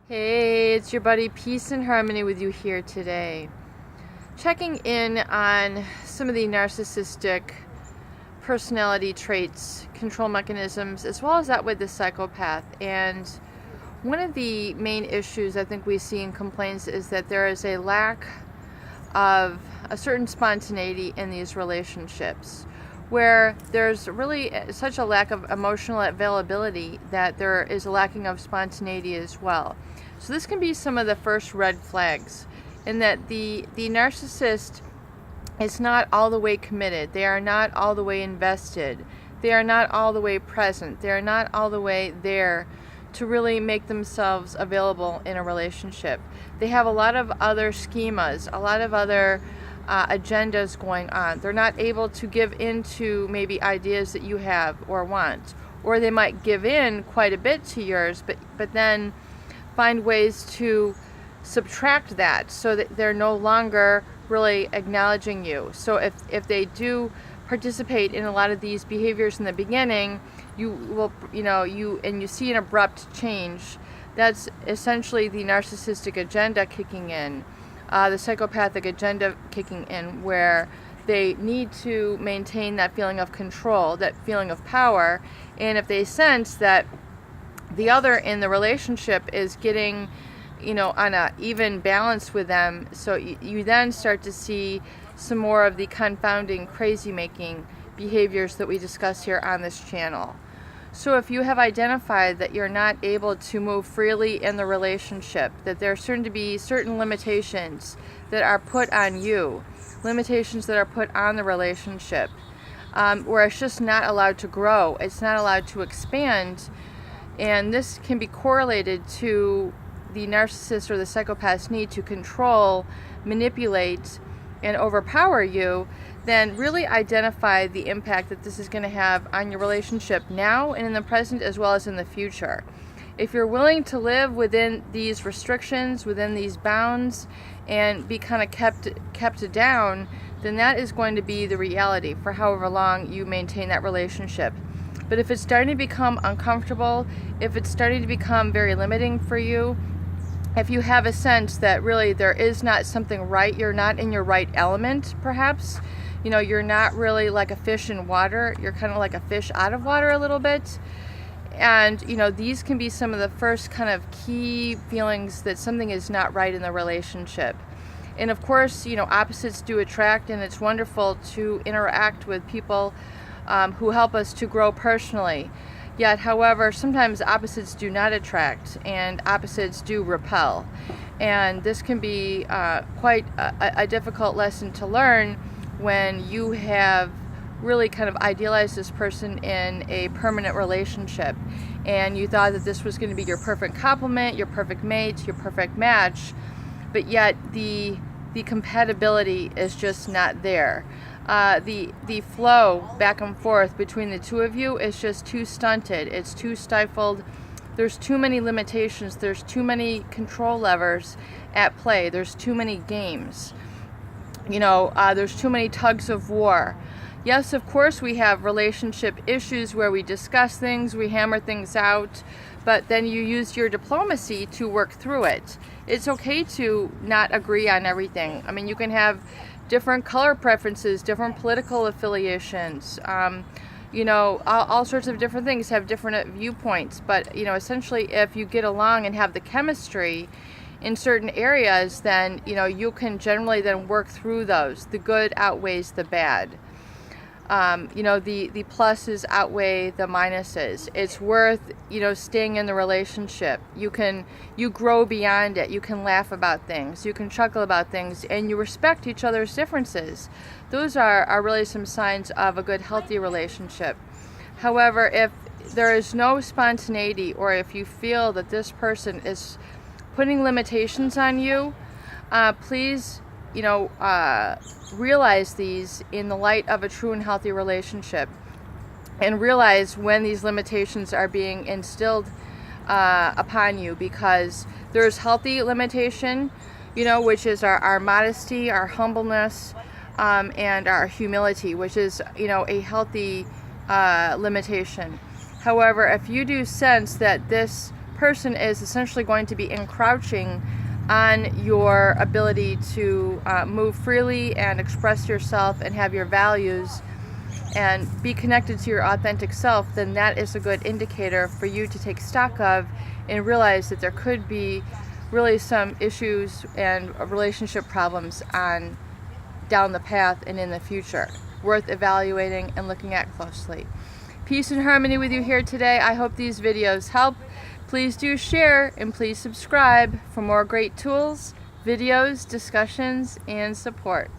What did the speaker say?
Hey, it's your buddy Peace and Harmony with you here today. Checking in on some of the narcissistic personality traits, control mechanisms, as well as that with the psychopath. And one of the main issues I think we see in complaints is that there is a lack of a certain spontaneity in these relationships, where there's really such a lack of emotional availability that there is a lacking of spontaneity as well. So this can be some of the first red flags, in that the narcissist is not all the way committed. They are not all the way invested. They are not all the way present. They are not all the way there to really make themselves available in a relationship. They have a lot of other schemas, a lot of other agendas going on. They're not able to give into maybe ideas that you have or want, or they might give in quite a bit to yours, but then find ways to subtract that so that they're no longer really acknowledging you. So if they do participate in a lot of these behaviors in the beginning, you will, you see an abrupt change. That's essentially the narcissistic agenda kicking in, the psychopathic agenda kicking in, where they need to maintain that feeling of control, that feeling of power. And if they sense that the other in the relationship is getting, on a even balance with them, so you then start to see some more of the confounding, crazy-making behaviors that we discuss here on this channel. So if you have identified that you're not able to move freely in the relationship, that there are certain to be certain limitations that are put on you, limitations that are put on the relationship, where it's just not allowed to grow, it's not allowed to expand, and this can be correlated to the narcissist or the psychopath's need to control, manipulate, and overpower you, then really identify the impact that this is going to have on your relationship now and in the present, as well as in the future. If you're willing to live within these restrictions, within these bounds, and be kind of kept down, then that is going to be the reality for however long you maintain that relationship. But if it's starting to become uncomfortable, if it's starting to become very limiting for you, if you have a sense that really there is not something right, you're not in your right element, perhaps, you're not really like a fish in water, you're kind of like a fish out of water a little bit. And, these can be some of the first kind of key feelings that something is not right in the relationship. And of course, opposites do attract, and it's wonderful to interact with people who help us to grow personally. Yet, however, sometimes opposites do not attract, and opposites do repel. And this can be quite a difficult lesson to learn when you have really kind of idealized this person in a permanent relationship, and you thought that this was going to be your perfect complement, your perfect mate, your perfect match, but yet the compatibility is just not there. The flow back and forth between the two of you is just too stunted. It's too stifled. There's too many limitations. There's too many control levers at play. There's too many games. There's too many tugs of war. Yes, of course, we have relationship issues where we discuss things, we hammer things out, but then you use your diplomacy to work through it. It's okay to not agree on everything. I mean, you can have different color preferences, different political affiliations, all sorts of different things have different viewpoints. But, essentially, if you get along and have the chemistry in certain areas, then, you can generally then work through those. The good outweighs the bad. The pluses outweigh the minuses. It's worth, staying in the relationship. You grow beyond it. You can laugh about things. You can chuckle about things, and you respect each other's differences. Those are really some signs of a good, healthy relationship. However, if there is no spontaneity, or if you feel that this person is putting limitations on you, please, realize these in the light of a true and healthy relationship, and realize when these limitations are being instilled upon you, because there's healthy limitation, which is our modesty, our humbleness, and our humility, which is, a healthy limitation. However, if you do sense that this person is essentially going to be encroaching on your ability to move freely and express yourself and have your values and be connected to your authentic self, then that is a good indicator for you to take stock of and realize that there could be really some issues and relationship problems on down the path and in the future, worth evaluating and looking at closely. Peace and harmony with you here today. I hope these videos help. Please do share and please subscribe for more great tools, videos, discussions, and support.